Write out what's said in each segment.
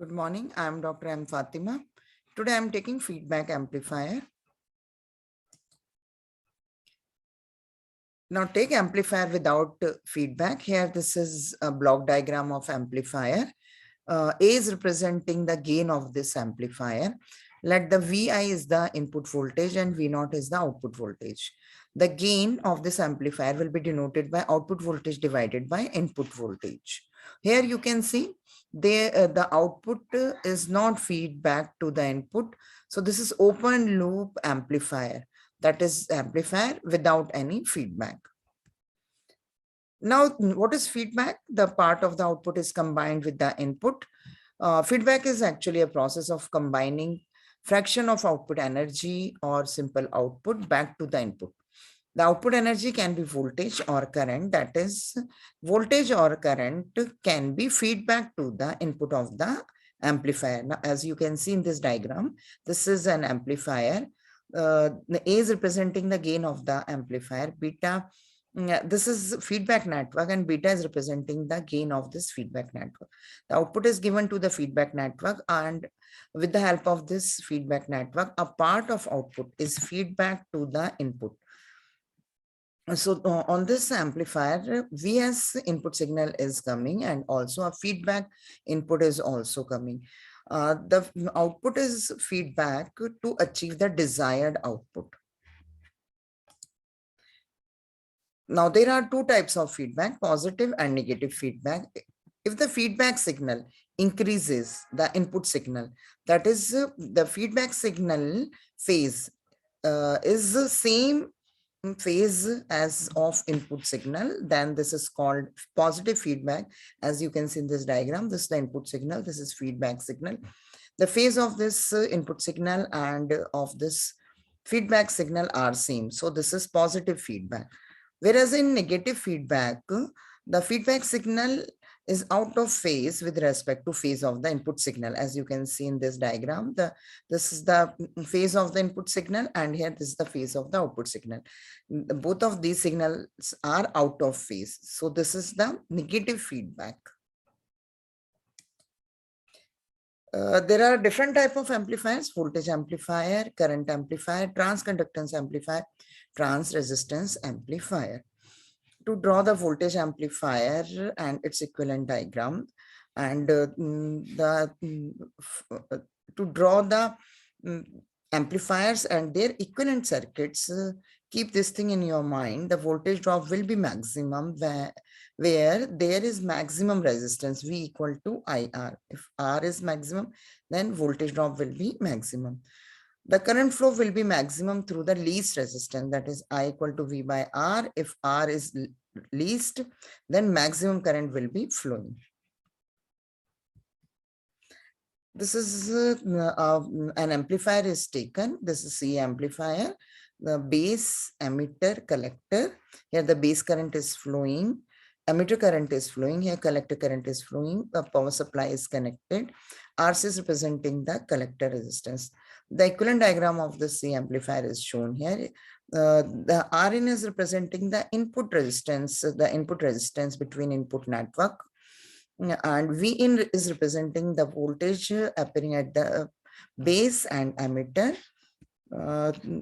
Good morning. I am Dr. M. Fatima. Today I am taking feedback amplifier. Now take amplifier without feedback. Here this is a block diagram of amplifier. A is representing the gain of this amplifier. Let the Vi is the input voltage and V0 is the output voltage. The gain of this amplifier will be denoted by output voltage divided by input voltage. Here you can see the output is not feedback to the input. So this is open loop amplifier. That is amplifier without any feedback. Now, what is feedback? The part of the output is combined with the input. Feedback is actually a process of combining fraction of output energy or simple output back to the input. The output energy can be voltage or current. That is, voltage or current can be feedback to the input of the amplifier. Now, as you can see in this diagram, this is an amplifier. The A is representing the gain of the amplifier. Beta, this is feedback network, and beta is representing the gain of this feedback network. The output is given to the feedback network, and with the help of this feedback network, a part of output is feedback to the input. So on this amplifier, Vs input signal is coming, and also a feedback input is also coming. The output is feedback to achieve the desired output. Now there are two types of feedback, positive and negative feedback. If the feedback signal increases the input signal, that is the feedback signal phase is the same phase as of input signal, then this is called positive feedback. As you can see in this diagram, this is the input signal, this is feedback signal. The phase of this input signal and of this feedback signal are same, so this is positive feedback. Whereas in negative feedback, the feedback signal is out of phase with respect to phase of the input signal. As you can see in this diagram, this is the phase of the input signal, and here this is the phase of the output signal. Both of these signals are out of phase. So this is the negative feedback. There are different type of amplifiers: voltage amplifier, current amplifier, transconductance amplifier, trans resistance amplifier. To draw the voltage amplifier and its equivalent diagram, and to draw the amplifiers and their equivalent circuits, keep this thing in your mind. The voltage drop will be maximum where there is maximum resistance, V equal to IR. If R is maximum, then voltage drop will be maximum. The current flow will be maximum through the least resistance, that is I equal to V by R. If R is least, then maximum current will be flowing. This is an amplifier is taken. This is C amplifier. The base, emitter, collector. Here the base current is flowing. Emitter current is flowing. Here collector current is flowing. The power supply is connected. RC is representing the collector resistance. The equivalent diagram of the C amplifier is shown here. The Rin is representing the input resistance between input network, and Vin is representing the voltage appearing at the base and emitter.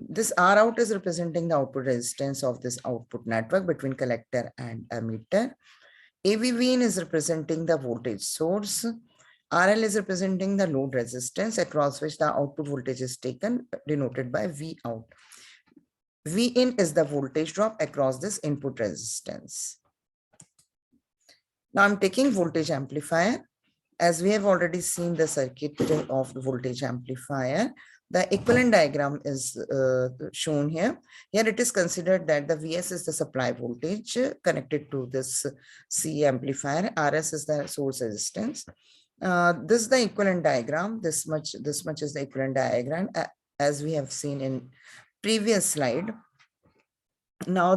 This R out is representing the output resistance of this output network between collector and emitter. AVVin is representing the voltage source. RL is representing the load resistance across which the output voltage is taken, denoted by V out. V in is the voltage drop across this input resistance. Now I'm taking voltage amplifier. As we have already seen the circuit of the voltage amplifier, the equivalent diagram is shown here. Here it is considered that the Vs is the supply voltage connected to this C amplifier. Rs is the source resistance. This is the equivalent diagram. This much is the equivalent diagram, as we have seen in previous slide. Now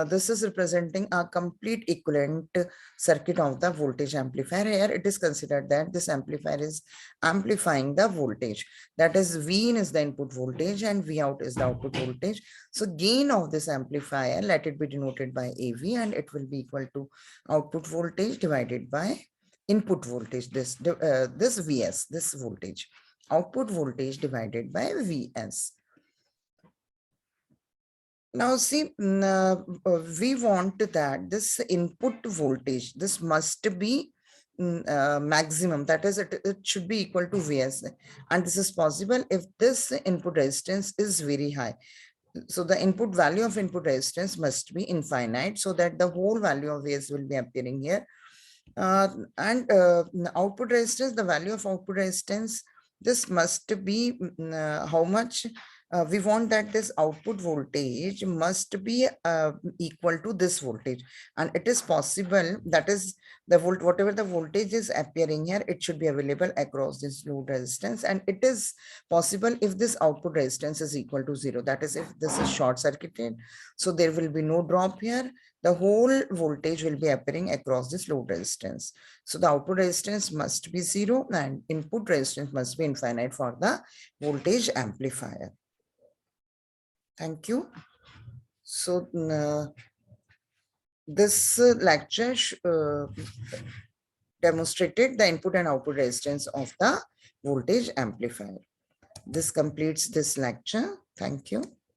this is representing a complete equivalent circuit of the voltage amplifier. Here it is considered that this amplifier is amplifying the voltage. That is, V in is the input voltage and V out is the output voltage. So gain of this amplifier, let it be denoted by AV, and it will be equal to output voltage divided by input voltage, this Vs, this voltage, output voltage divided by Vs. Now see, we want that this input voltage, this must be maximum, that is it should be equal to Vs, and this is possible if this input resistance is very high. So the input value of input resistance must be infinite, so that the whole value of Vs will be appearing here. And output resistance, the value of output resistance, this must be how much we want that this output voltage must be equal to this voltage, and it is possible, that is the volt, whatever the voltage is appearing here, it should be available across this load resistance, and it is possible if this output resistance is equal to 0, that is if this is short circuited, so there will be no drop here, the whole voltage will be appearing across this load resistance. So the output resistance must be 0 and input resistance must be infinite for the voltage amplifier. Thank you. So this lecture demonstrated the input and output resistance of the voltage amplifier. This completes this lecture. Thank you.